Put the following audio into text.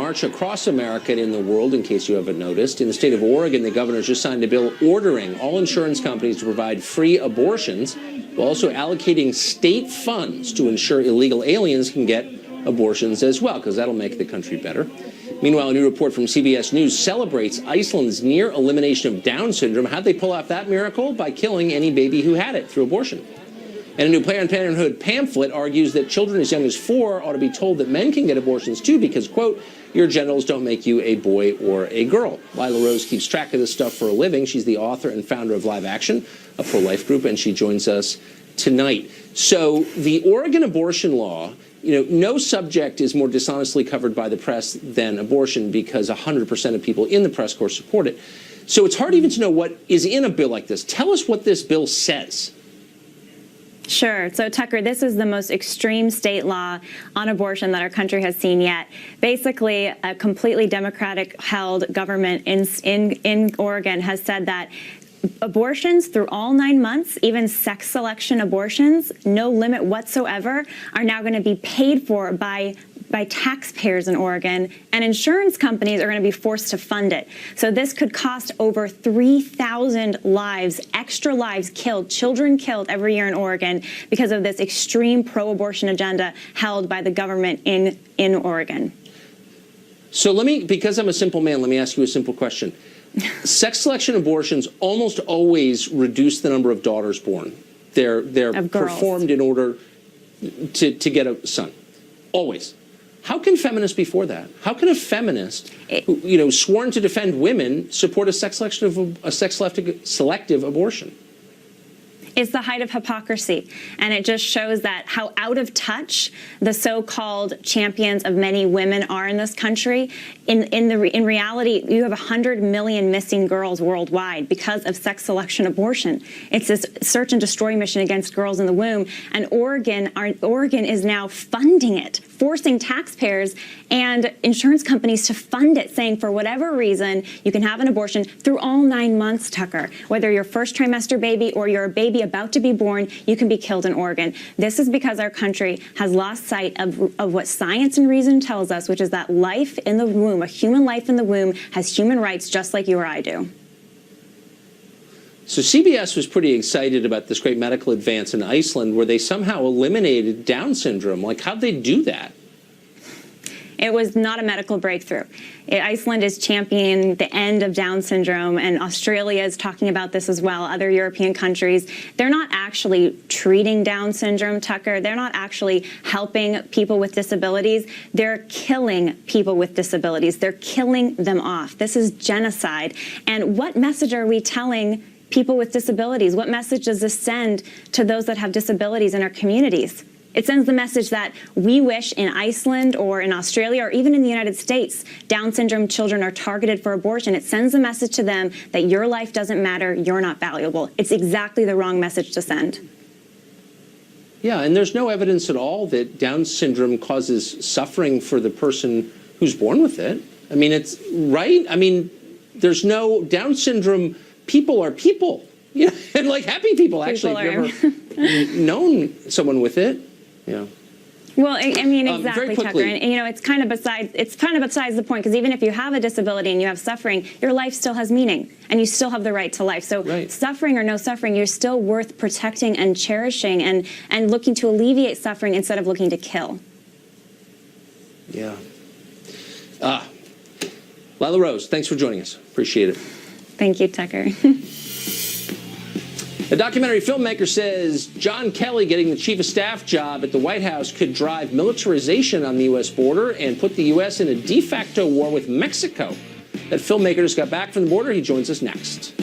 march across America and in the world, in case you haven't noticed. In the state of Oregon, the governor just signed a bill ordering all insurance companies to provide free abortions, while also allocating state funds to ensure illegal aliens can get abortions as well, because that'll make the country better. Meanwhile, a new report from CBS News celebrates Iceland's near elimination of Down syndrome. How'd they pull off that miracle? By killing any baby who had it through abortion. And a new Planned Parenthood pamphlet argues that children as young as 4 ought to be told that men can get abortions too because, quote, your genitals don't make you a boy or a girl. Lila Rose keeps track of this stuff for a living. She's the author and founder of Live Action, a pro-life group, and she joins us tonight. So the Oregon abortion law, no subject is more dishonestly covered by the press than abortion because 100% of people in the press corps support it. So it's hard even to know what is in a bill like this. Tell us what this bill says. Sure. So, Tucker, this is the most extreme state law on abortion that our country has seen yet. Basically, a completely Democratic-held government in Oregon has said that abortions through all 9 months, even sex selection abortions, no limit whatsoever, are now going to be paid for by taxpayers in Oregon, and insurance companies are going to be forced to fund it. So this could cost over 3,000 lives, extra lives killed, children killed every year in Oregon because of this extreme pro-abortion agenda held by the government in Oregon. So because I'm a simple man, let me ask you a simple question. Sex selection abortions almost always reduce the number of daughters born. They're performed in order to get a son. Always. How can feminists be for that? How can a feminist, who, sworn to defend women, support a selective abortion? It's the height of hypocrisy, and it just shows that how out of touch the so-called champions of many women are in this country. In reality, you have 100 million missing girls worldwide because of sex selection abortion. It's this search and destroy mission against girls in the womb, and Oregon is now funding it, forcing taxpayers and insurance companies to fund it, saying for whatever reason you can have an abortion through all 9 months, Tucker. Whether you're first trimester baby or you're a baby about to be born, you can be killed in Oregon. This is because our country has lost sight of what science and reason tells us, which is that life in the womb, a human life in the womb, has human rights just like you or I do. So CBS was pretty excited about this great medical advance in Iceland where they somehow eliminated Down syndrome. Like, how'd they do that? It was not a medical breakthrough. Iceland is championing the end of Down syndrome, and Australia is talking about this as well, other European countries. They're not actually treating Down syndrome, Tucker. They're not actually helping people with disabilities. They're killing people with disabilities. They're killing them off. This is genocide. And what message are we telling people with disabilities? What message does this send to those that have disabilities in our communities? It sends the message that we wish in Iceland or in Australia or even in the United States, Down syndrome children are targeted for abortion. It sends a message to them that your life doesn't matter, you're not valuable. It's exactly the wrong message to send. Yeah, and there's no evidence at all that Down syndrome causes suffering for the person who's born with it. I mean, it's right. I mean, there's no Down syndrome. People are people. Yeah, and like happy people, actually. Have you ever known someone with it? Yeah. Well, I mean, exactly, Tucker. And it's kind of besides the point, because even if you have a disability and you have suffering, your life still has meaning, and you still have the right to life. So suffering or no suffering, you're still worth protecting and cherishing and looking to alleviate suffering instead of looking to kill. Yeah. Lila Rose, thanks for joining us. Appreciate it. Thank you, Tucker. A documentary filmmaker says John Kelly getting the chief of staff job at the White House could drive militarization on the U.S. border and put the U.S. in a de facto war with Mexico. That filmmaker just got back from the border. He joins us next.